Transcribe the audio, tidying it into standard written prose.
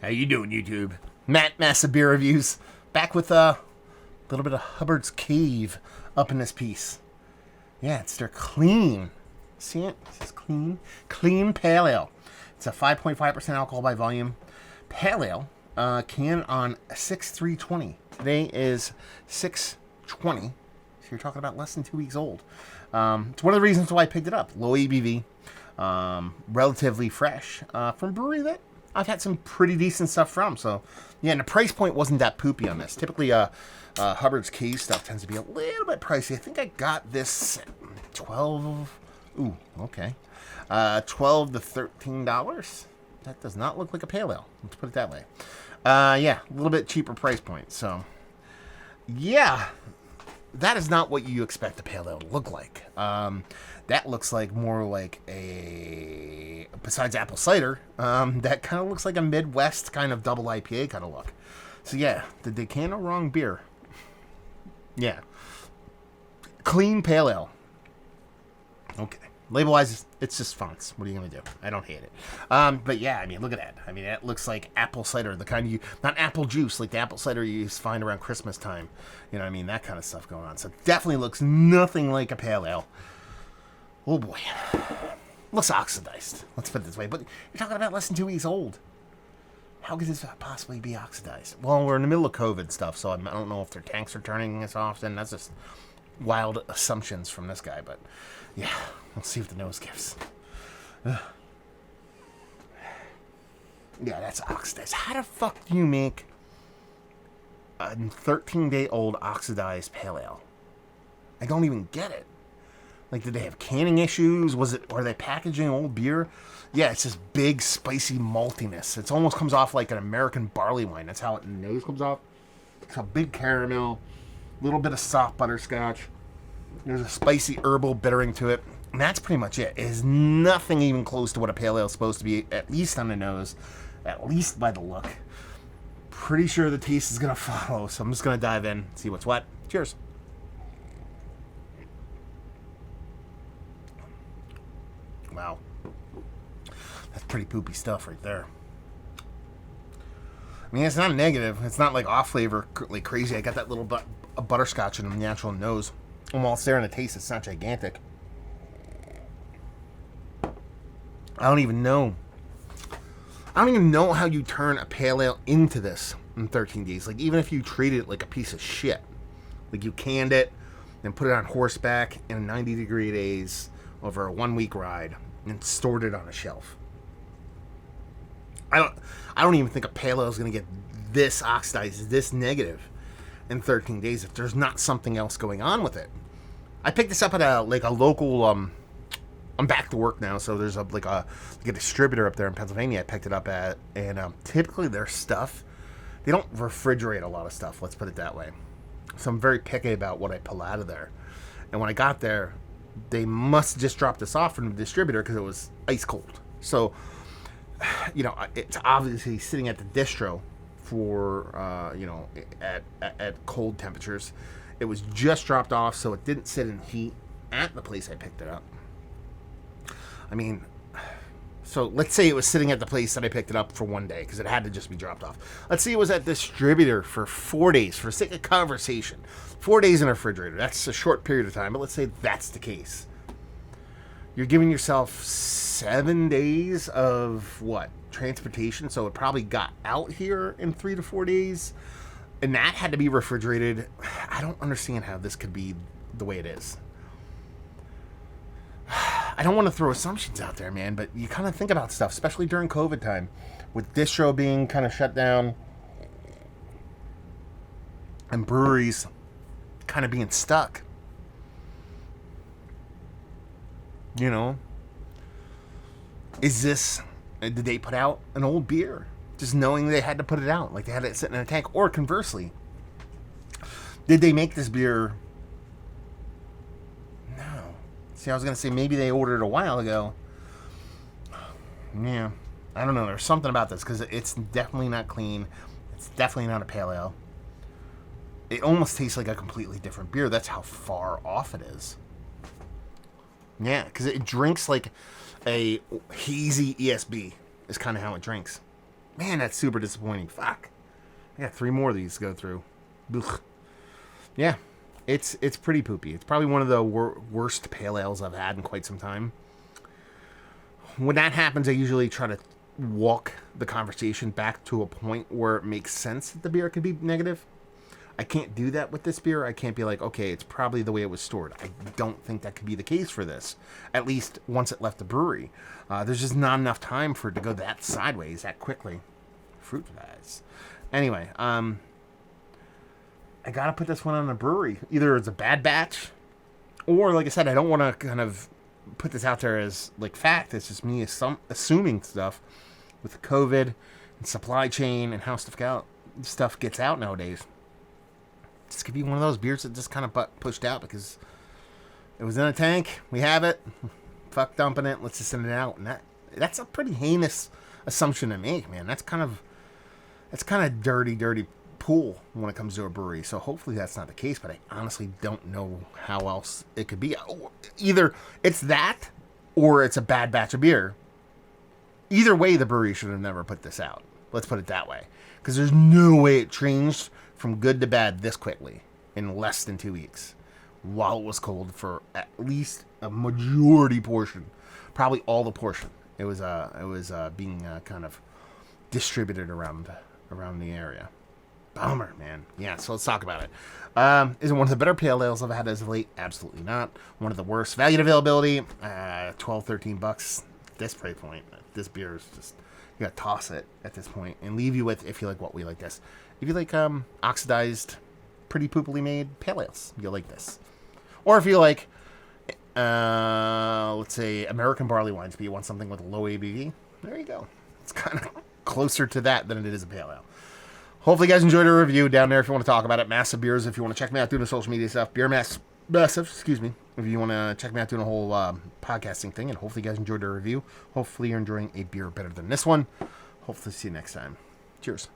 How you doing, YouTube? Matt, Massive Beer Reviews, back with a little bit of Hubbards Cave up in this piece. Yeah, it's their clean. See it? It says clean. Clean Pale Ale. It's a 5.5% alcohol by volume Pale Ale. Can on 6/3/20. Today is 6/20. So you're talking about less than 2 weeks old. It's one of the reasons why I picked it up. Low ABV. Relatively fresh. From a brewery that I've had some pretty decent stuff from. So, yeah, and the price point wasn't that poopy on this. Typically, Hubbards Cave stuff tends to be a little bit pricey. I think I got this 12. Ooh, okay. $12 to $13. That does not look like a pale ale. Let's put it that way. Yeah, a little bit cheaper price point. So, yeah, that is not what you expect a pale ale to look like. That looks like more like a, besides apple cider, that kind of looks like a Midwest kind of double IPA kind of look. So yeah, did they can a wrong beer? Yeah. Clean pale ale. Okay. Label-wise, it's just fonts. What are you going to do? I don't hate it. But yeah, I mean, look at that. I mean, that looks like apple cider, the kind you, not apple juice, like the apple cider you find around Christmas time. You know what I mean? That kind of stuff going on. So it definitely looks nothing like a pale ale. Oh boy. Looks oxidized. Let's put it this way. But you're talking about less than 2 weeks old. How could this possibly be oxidized? Well, we're in the middle of COVID stuff, so I don't know if their tanks are turning as often. That's just wild assumptions from this guy. But yeah, let's see what the nose gives. Ugh. Yeah, that's oxidized. How the fuck do you make a 13-day-old oxidized pale ale? I don't even get it. Like, did they have canning issues? Are they packaging old beer? Yeah, it's this big, spicy maltiness. It almost comes off like an American barley wine. That's how the nose comes off. It's a big caramel, a little bit of soft butterscotch. There's a spicy herbal bittering to it. And that's pretty much it. It is nothing even close to what a pale ale is supposed to be, at least on the nose, at least by the look. Pretty sure the taste is going to follow, so I'm just going to dive in, see what's what. Cheers. Wow. That's pretty poopy stuff right there. I mean, it's not negative. It's not like off flavor like crazy. I got that little butterscotch in the natural nose. And while it's there in the taste, it's not gigantic. I don't even know how you turn a pale ale into this in 13 days. Like, even if you treated it like a piece of shit. Like, you canned it, then put it on horseback in 90-degree days over a 1-week ride and stored it on a shelf. I don't even think a pale ale is going to get this oxidized, this negative in 13 days if there's not something else going on with it. I picked this up at a local. I'm back to work now, so there's a distributor up there in Pennsylvania I picked it up at, and typically their stuff, they don't refrigerate a lot of stuff. Let's put it that way. So I'm very picky about what I pull out of there. And when I got there, they must have just dropped this off from the distributor because it was ice cold. So, you know, it's obviously sitting at the distro for, at cold temperatures. It was just dropped off, so it didn't sit in heat at the place I picked it up. I mean, so let's say it was sitting at the place that I picked it up for 1 day because it had to just be dropped off. Let's say it was at distributor for 4 days for sake of conversation. 4 days in a refrigerator. That's a short period of time, but let's say that's the case. You're giving yourself 7 days of transportation, so it probably got out here in 3 to 4 days, and that had to be refrigerated. I don't understand how this could be the way it is. I don't want to throw assumptions out there, man, but you kind of think about stuff, especially during COVID time, with distro being kind of shut down and breweries kind of being stuck. You know, did they put out an old beer just knowing they had to put it out, like they had it sitting in a tank? Or conversely, did they make this beer? No. See, I was going to say maybe they ordered it a while ago. Yeah, I don't know. There's something about this because it's definitely not clean. It's definitely not a pale ale. It almost tastes like a completely different beer. That's how far off it is. Yeah, because it drinks like a hazy ESB is kind of how it drinks. Man, that's super disappointing. Fuck. I got 3 more of these to go through. Ugh. Yeah, it's pretty poopy. It's probably one of the worst pale ales I've had in quite some time. When that happens, I usually try to walk the conversation back to a point where it makes sense that the beer could be negative. I can't do that with this beer. I can't be like, okay, it's probably the way it was stored. I don't think that could be the case for this, at least once it left the brewery. There's just not enough time for it to go that sideways that quickly. Fruit flies. Anyway, I gotta put this one on the brewery. Either it's a bad batch, or like I said, I don't want to kind of put this out there as like fact. It's just me assuming stuff with COVID and supply chain and how stuff gets out nowadays. This could be one of those beers that just kind of pushed out because it was in a tank. We have it. Fuck dumping it. Let's just send it out. And that's a pretty heinous assumption to make, man. That's kind of dirty pool when it comes to a brewery. So hopefully that's not the case, but I honestly don't know how else it could be. Either it's that or it's a bad batch of beer. Either way, the brewery should have never put this out. Let's put it that way. Because there's no way it changed from good to bad this quickly in less than 2 weeks while it was cold for at least a majority portion, probably all the portion. It was being kind of distributed around the area. Bummer, man. Yeah, so let's talk about it. Is it one of the better pale ales I've had as of late? Absolutely not. One of the worst. Value availability, $12-13. This price point, this beer is just, you gotta toss it at this point and leave you with, if you like what we like this. If you like oxidized, pretty poopily made pale ales, you'll like this. Or if you like, let's say, American barley wines, but you want something with a low ABV, there you go. It's kind of closer to that than it is a pale ale. Hopefully you guys enjoyed our review down there if you want to talk about it. Massive Beers, if you want to check me out doing the social media stuff. Massive, excuse me. If you want to check me out doing a whole podcasting thing. And hopefully you guys enjoyed our review. Hopefully you're enjoying a beer better than this one. Hopefully see you next time. Cheers.